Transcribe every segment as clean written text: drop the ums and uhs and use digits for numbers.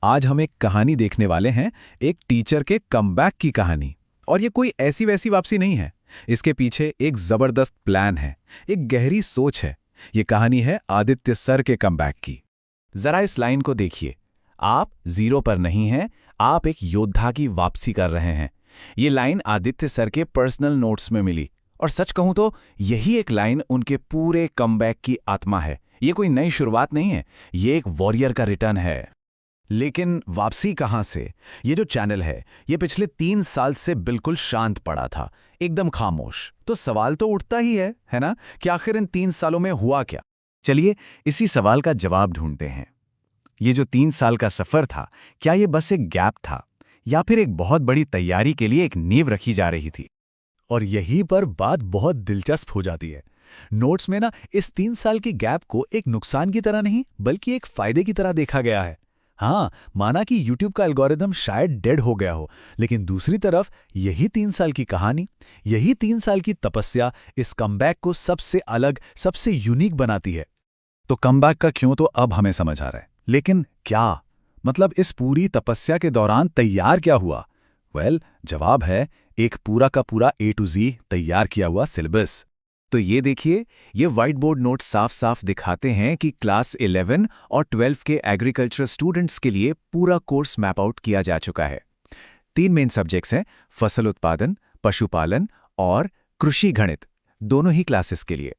आज हम एक कहानी देखने वाले हैं, एक टीचर के कमबैक की कहानी। और ये कोई ऐसी वैसी वापसी नहीं है। इसके पीछे एक जबरदस्त प्लान है, एक गहरी सोच है। ये कहानी है आदित्य सर के कमबैक की। जरा इस लाइन को देखिए। आप जीरो पर नहीं हैं, आप एक योद्धा की वापसी कर रहे हैं। ये लाइन आदित्य सर के पर्सनल नोट्स में मिली, और सच कहूं तो यही एक लाइन उनके पूरे कमबैक की आत्मा है। ये कोई नई शुरुआत नहीं है, ये एक वॉरियर का रिटर्न है। लेकिन वापसी कहां से? ये जो चैनल है, ये पिछले 3 साल से बिल्कुल शांत पड़ा था, एकदम खामोश। तो सवाल तो उठता ही है ना, कि आखिर इन 3 सालों में हुआ क्या? चलिए इसी सवाल का जवाब ढूंढते हैं। ये जो 3 साल का सफर था, क्या ये बस एक गैप था, या फिर एक बहुत बड़ी तैयारी के लिए एक नींव रखी जा रही थी? और यहीं पर बात बहुत दिलचस्प हो जाती है। नोट्स में ना इस 3 साल की गैप को एक नुकसान की तरह नहीं, बल्कि एक फायदे की तरह देखा गया है। हाँ, माना कि YouTube का एल्गोरिदम शायद डेड हो गया हो, लेकिन दूसरी तरफ यही 3 साल की कहानी, यही 3 साल की तपस्या इस कमबैक को सबसे अलग, सबसे यूनिक बनाती है। तो कमबैक का क्यों तो अब हमें समझ आ रहा है, लेकिन क्या? मतलब इस पूरी तपस्या के दौरान तैयार क्या हुआ? जवाब है एक पूरा का पूरा A to Z तैयार किया हुआ सिलेबस। तो ये देखिए, ये व्हाइट बोर्ड नोट साफ साफ दिखाते हैं कि क्लास 11 और 12 के एग्रीकल्चर स्टूडेंट्स के लिए पूरा कोर्स मैप आउट किया जा चुका है। 3 मेन सब्जेक्ट्स हैं, फसल उत्पादन, पशुपालन और कृषि गणित, दोनों ही क्लासेस के लिए।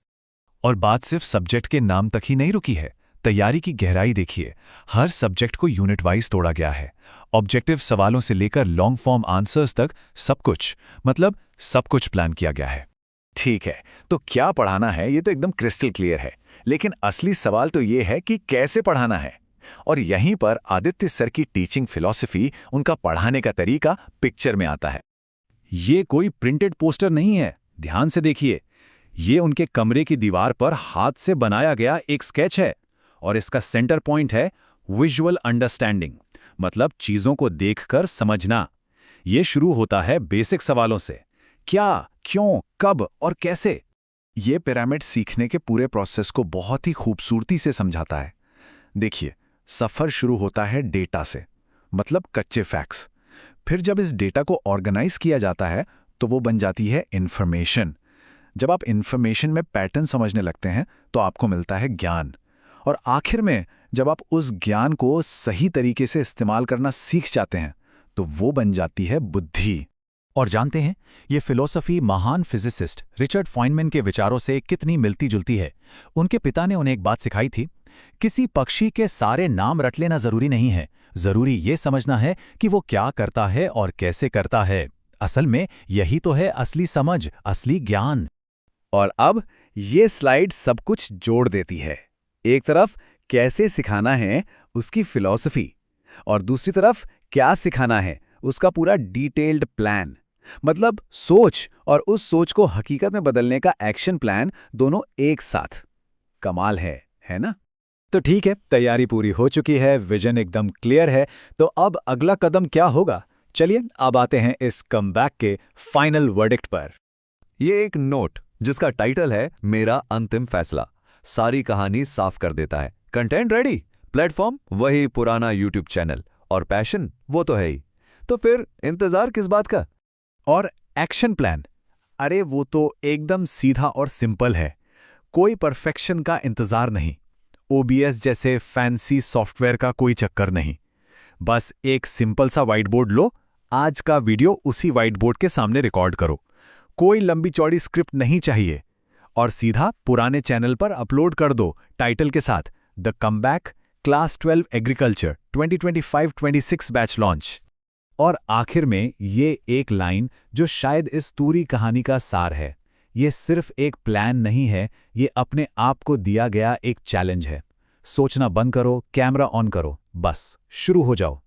और बात सिर्फ सब्जेक्ट के नाम तक ही नहीं रुकी है। तैयारी की गहराई देखिए, हर सब्जेक्ट को यूनिट वाइज तोड़ा गया है। ऑब्जेक्टिव सवालों से लेकर लॉन्ग फॉर्म आंसर्स तक सब कुछ, मतलब सब कुछ प्लान किया गया है। ठीक है, तो क्या पढ़ाना है ये तो एकदम क्रिस्टल क्लियर है, लेकिन असली सवाल तो ये है कि कैसे पढ़ाना है। और यहीं पर आदित्य सर की टीचिंग फिलॉसफी, उनका पढ़ाने का तरीका पिक्चर में आता है। ये कोई प्रिंटेड पोस्टर नहीं है, ध्यान से देखिए। ये उनके कमरे की दीवार पर हाथ से बनाया गया एक स्केच है, और इसका सेंटर पॉइंट है विजुअल अंडरस्टैंडिंग, मतलब चीजों को देखकर समझना। ये शुरू होता है बेसिक सवालों से, क्या, क्यों, कब और कैसे। ये पिरामिड सीखने के पूरे प्रोसेस को बहुत ही खूबसूरती से समझाता है। देखिए, सफर शुरू होता है डेटा से, मतलब कच्चे फैक्ट्स। फिर जब इस डेटा को ऑर्गेनाइज किया जाता है, तो वो बन जाती है इंफॉर्मेशन। जब आप इंफॉर्मेशन में पैटर्न समझने लगते हैं, तो आपको मिलता है ज्ञान। और आखिर में जब आप उस ज्ञान को सही तरीके से इस्तेमाल करना सीख जाते हैं, तो वो बन जाती है बुद्धि। और जानते हैं, ये फिलॉसफी महान फिजिसिस्ट रिचर्ड फाइनमैन के विचारों से कितनी मिलती जुलती है। उनके पिता ने उन्हें एक बात सिखाई थी, किसी पक्षी के सारे नाम रट लेना जरूरी नहीं है, जरूरी ये समझना है कि वो क्या करता है और कैसे करता है। असल में यही तो है असली समझ, असली ज्ञान। और अब ये स्लाइड सब कुछ जोड़ देती है। एक तरफ कैसे सिखाना है उसकी फिलॉसफी, और दूसरी तरफ क्या सिखाना है उसका पूरा डिटेल्ड प्लान, मतलब सोच, और उस सोच को हकीकत में बदलने का एक्शन प्लान, दोनों एक साथ। कमाल है ना? तो ठीक है, तैयारी पूरी हो चुकी है, विजन एकदम क्लियर है। तो अब अगला कदम क्या होगा? चलिए अब आते हैं इस कमबैक के फाइनल वर्डिक्ट पर। ये एक नोट जिसका टाइटल है मेरा अंतिम फैसला, सारी कहानी साफ कर देता है। कंटेंट रेडी, प्लेटफॉर्म वही पुराना यूट्यूब चैनल, और पैशन वो तो है ही। तो फिर इंतजार किस बात का? और एक्शन प्लान, अरे वो तो एकदम सीधा और सिंपल है। कोई परफेक्शन का इंतजार नहीं, OBS जैसे फैंसी सॉफ्टवेयर का कोई चक्कर नहीं। बस एक सिंपल सा व्हाइट बोर्ड लो, आज का वीडियो उसी व्हाइट बोर्ड के सामने रिकॉर्ड करो। कोई लंबी चौड़ी स्क्रिप्ट नहीं चाहिए, और सीधा पुराने चैनल पर अपलोड कर दो टाइटल के साथ, the comeback class 12 agriculture 2025-26 batch launch. और आखिर में ये एक लाइन जो शायद इस पूरी कहानी का सार है, ये सिर्फ एक प्लान नहीं है, ये अपने आप को दिया गया एक चैलेंज है। सोचना बंद करो, कैमरा ऑन करो, बस शुरू हो जाओ।